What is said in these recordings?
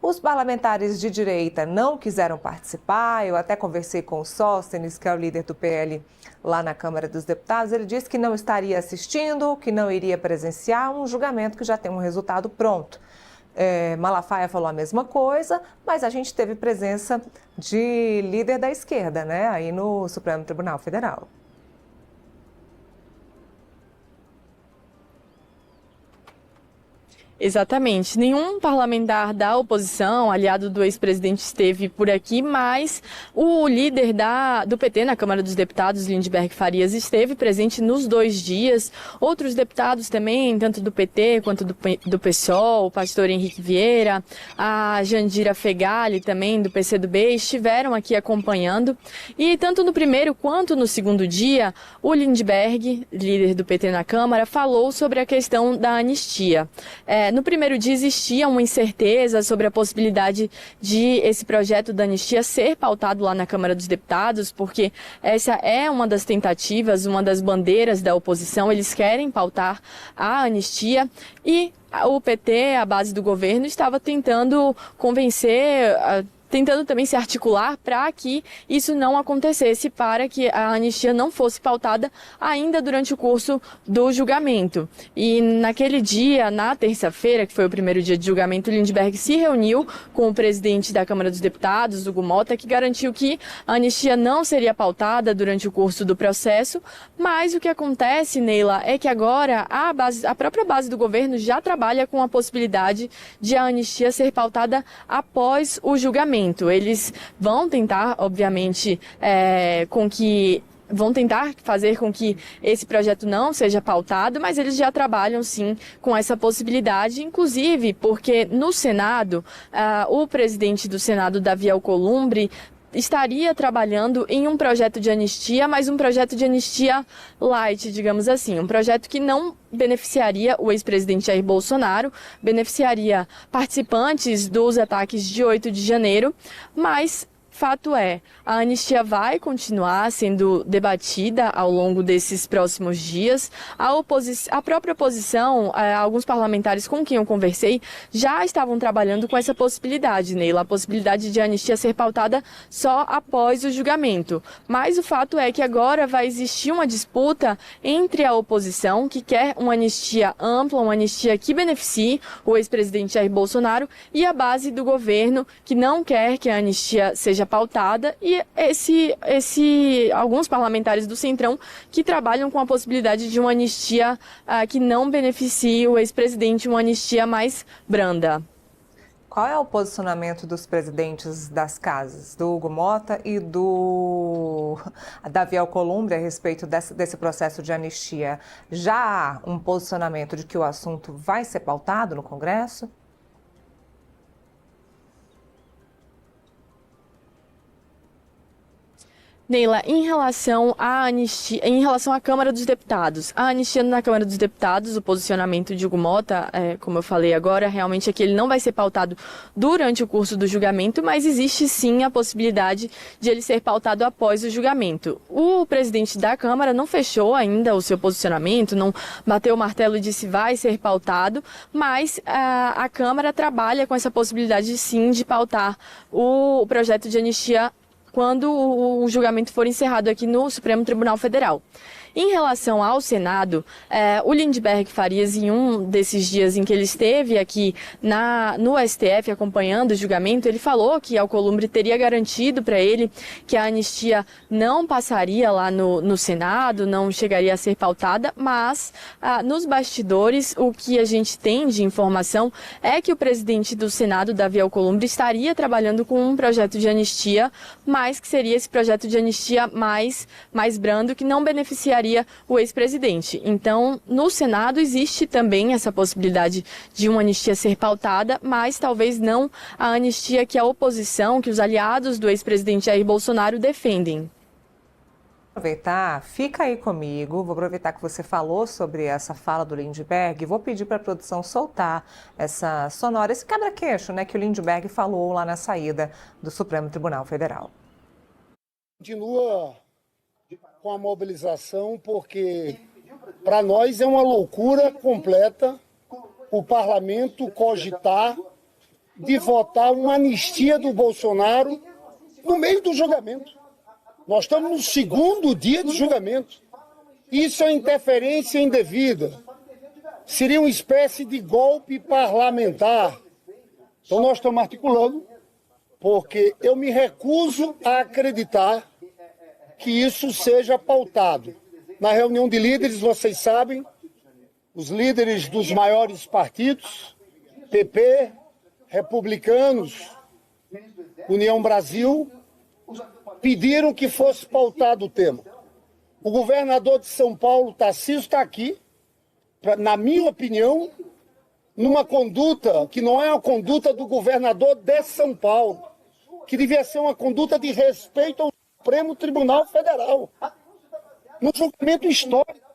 Os parlamentares de direita não quiseram participar. Eu até conversei com o Sóstenes, que é o líder do PL lá na Câmara dos Deputados. Ele disse que não estaria assistindo, que não iria presenciar um julgamento que já tem um resultado pronto. Malafaia falou a mesma coisa, mas a gente teve presença de líder da esquerda, né, aí no Supremo Tribunal Federal. Exatamente. Nenhum parlamentar da oposição, aliado do ex-presidente, esteve por aqui, mas o líder do PT na Câmara dos Deputados, Lindbergh Farias, esteve presente nos 2 dias. Outros deputados também, tanto do PT quanto do PSOL, o pastor Henrique Vieira, a Jandira Fegali também, do PCdoB, estiveram aqui acompanhando. E tanto no primeiro quanto no segundo dia, o Lindbergh, líder do PT na Câmara, falou sobre a questão da anistia. No primeiro dia existia uma incerteza sobre a possibilidade de esse projeto da anistia ser pautado lá na Câmara dos Deputados, porque essa é uma das tentativas, uma das bandeiras da oposição. Eles querem pautar a anistia e o PT, a base do governo, estava tentando convencer, tentando também se articular para que isso não acontecesse, para que a anistia não fosse pautada ainda durante o curso do julgamento. E naquele dia, na terça-feira, que foi o primeiro dia de julgamento, o Lindbergh se reuniu com o presidente da Câmara dos Deputados, Hugo Mota, que garantiu que a anistia não seria pautada durante o curso do processo, mas o que acontece, Neila, é que agora a própria base do governo já trabalha com a possibilidade de a anistia ser pautada após o julgamento. Eles vão tentar, obviamente, vão tentar fazer com que esse projeto não seja pautado, mas eles já trabalham, sim, com essa possibilidade, inclusive porque no Senado, o presidente do Senado, Davi Alcolumbre, estaria trabalhando em um projeto de anistia, mas um projeto de anistia light, digamos assim. Um projeto que não beneficiaria o ex-presidente Jair Bolsonaro, beneficiaria participantes dos ataques de 8 de janeiro, mas fato é, a anistia vai sendo debatida ao longo desses próximos dias. A própria oposição, alguns parlamentares com quem eu conversei, já estavam trabalhando com essa possibilidade, Neila, a possibilidade de a anistia ser pautada só após o julgamento. Mas o fato é que agora vai existir uma disputa entre a oposição, que quer uma anistia ampla, uma anistia que beneficie o ex-presidente Jair Bolsonaro, e a base do governo, que não quer que a anistia seja pautada, e alguns parlamentares do Centrão que trabalham com a possibilidade de uma anistia que não beneficie o ex-presidente, uma anistia mais branda. Qual é o posicionamento dos presidentes das casas, do Hugo Mota e do Davi Alcolumbre, a respeito desse processo de anistia? Já há um posicionamento de que o assunto vai ser pautado no Congresso? Neila, em relação à anistia, em relação à Câmara dos Deputados, a anistia na Câmara dos Deputados, o posicionamento de Hugo Mota, como eu falei agora, realmente é que ele não vai ser pautado durante o curso do julgamento, mas existe sim a possibilidade de ele ser pautado após o julgamento. O presidente da Câmara não fechou ainda o seu posicionamento, não bateu o martelo e disse vai ser pautado, mas a Câmara trabalha com essa possibilidade sim de pautar o projeto de anistia quando o julgamento for encerrado aqui no Supremo Tribunal Federal. Em relação ao Senado, o Lindbergh Farias, em um desses dias em que ele esteve aqui no STF acompanhando o julgamento, ele falou que Alcolumbre teria garantido para ele que a anistia não passaria lá no Senado, não chegaria a ser pautada, mas nos bastidores o que a gente tem de informação é que o presidente do Senado, Davi Alcolumbre, estaria trabalhando com um projeto de anistia, mas que seria esse projeto de anistia mais brando, que não beneficiaria o ex-presidente. Então, no Senado existe também essa possibilidade de uma anistia ser pautada, mas talvez não a anistia que a oposição, que os aliados do ex-presidente Jair Bolsonaro defendem. Fica aí comigo, vou aproveitar que você falou sobre essa fala do Lindbergh, vou pedir para a produção soltar essa sonora, esse quebra-queixo, né, que o Lindbergh falou lá na saída do Supremo Tribunal Federal. Continua com a mobilização, porque para nós é uma loucura completa o parlamento cogitar de votar uma anistia do Bolsonaro no meio do julgamento. Nós estamos no segundo dia de julgamento. Isso é interferência indevida. Seria uma espécie de golpe parlamentar. Então nós estamos articulando, porque eu me recuso a acreditar que isso seja pautado. Na reunião de líderes, vocês sabem, os líderes dos maiores partidos, PP, Republicanos, União Brasil, pediram que fosse pautado o tema. O governador de São Paulo, Tarcísio, está aqui, na minha opinião, numa conduta que não é uma conduta do governador de São Paulo, que devia ser uma conduta de respeito ao Supremo Tribunal Federal, num julgamento histórico,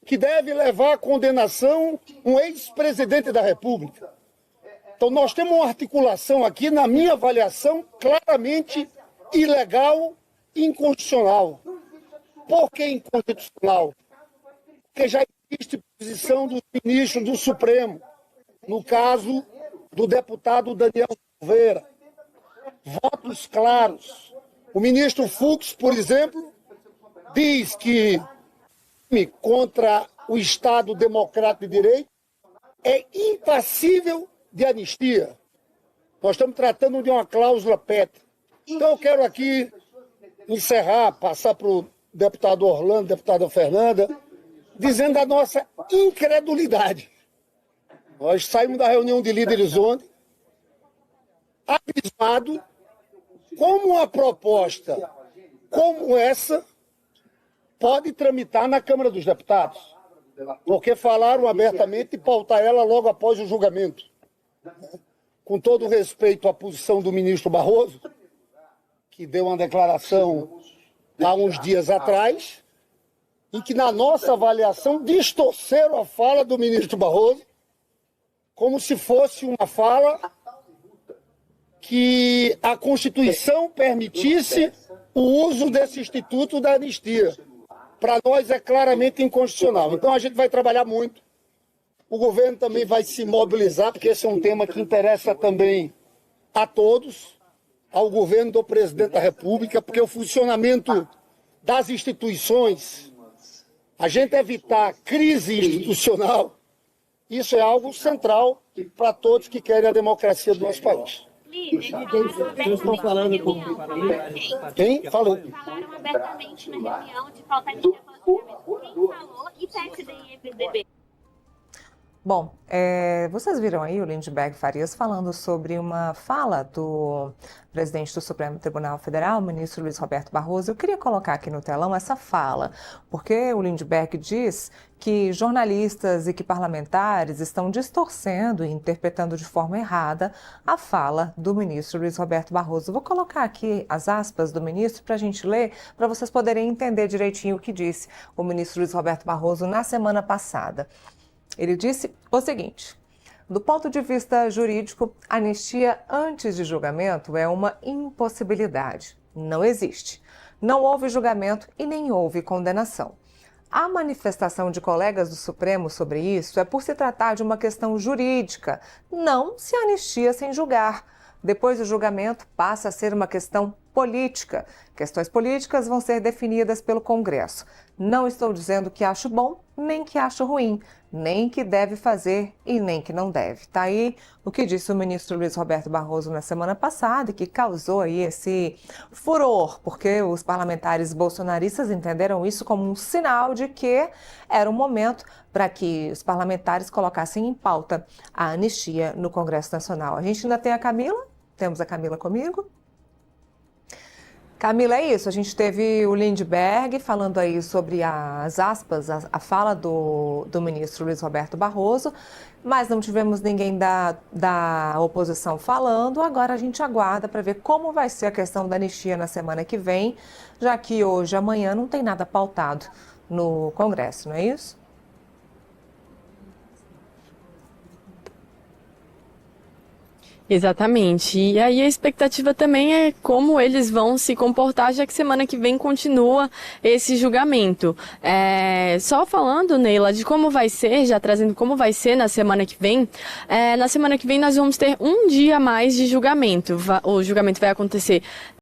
que deve levar à condenação um ex-presidente da República. Então nós temos uma articulação aqui, na minha avaliação, claramente ilegal e inconstitucional. Por que inconstitucional? Porque já existe posição dos ministros do Supremo, no caso do deputado Daniel Silveira. Votos claros. O ministro Fux, por exemplo, diz que contra o Estado Democrático de Direito é impassível de anistia. Nós estamos tratando de uma cláusula pétrea. Então eu quero aqui encerrar, passar para o deputado Orlando, deputada Fernanda, dizendo a nossa incredulidade. Nós saímos da reunião de líderes ontem, abismado como uma proposta como essa pode tramitar na Câmara dos Deputados, porque falaram abertamente de pautar ela logo após o julgamento. Com todo respeito à posição do ministro Barroso, que deu uma declaração há uns dias atrás, em que, na nossa avaliação, distorceram a fala do ministro Barroso como se fosse uma fala que a Constituição permitisse o uso desse instituto da anistia. Para nós é claramente inconstitucional. Então a gente vai trabalhar muito. O governo também vai se mobilizar, porque esse é um tema que interessa também a todos, ao governo do presidente da República, porque o funcionamento das instituições, a gente evitar crise institucional, isso é algo central para todos que querem a democracia do nosso país. Vocês estão falando com quem falou? Falaram abertamente na reunião de pautar anistia pós-julgamento. Quem falou e PSD e MDB? Bom, vocês viram aí o Lindbergh Farias falando sobre uma fala do presidente do Supremo Tribunal Federal, o ministro Luiz Roberto Barroso. Eu queria colocar aqui no telão essa fala, porque o Lindbergh diz que jornalistas e que parlamentares estão distorcendo e interpretando de forma errada a fala do ministro Luiz Roberto Barroso. Vou colocar aqui as aspas do ministro para a gente ler, para vocês poderem entender direitinho o que disse o ministro Luiz Roberto Barroso na semana passada. Ele disse o seguinte: do ponto de vista jurídico, anistia antes de julgamento é uma impossibilidade. Não existe. Não houve julgamento e nem houve condenação. A manifestação de colegas do Supremo sobre isso é por se tratar de uma questão jurídica, não se anistia sem julgar. Depois do julgamento, passa a ser uma questão política. Questões políticas vão ser definidas pelo Congresso. Não estou dizendo que acho bom, nem que acho ruim, nem que deve fazer e nem que não deve. Está aí o que disse o ministro Luiz Roberto Barroso na semana passada e que causou aí esse furor, porque os parlamentares bolsonaristas entenderam isso como um sinal de que era um momento para que os parlamentares colocassem em pauta a anistia no Congresso Nacional. A gente ainda tem a Camila? Temos a Camila comigo? Camila, é isso. A gente teve o Lindbergh falando aí sobre as aspas, a fala do ministro Luiz Roberto Barroso, mas não tivemos ninguém da oposição falando. Agora a gente aguarda para ver como vai ser a questão da anistia na semana que vem, já que hoje, amanhã, não tem nada pautado no Congresso, não é isso? Exatamente. E aí a expectativa também é como eles vão se comportar, já que semana que vem continua esse julgamento. Só falando, Neila, de como vai ser, já trazendo como vai ser na semana que vem, nós vamos ter um dia a mais de julgamento. O julgamento vai acontecer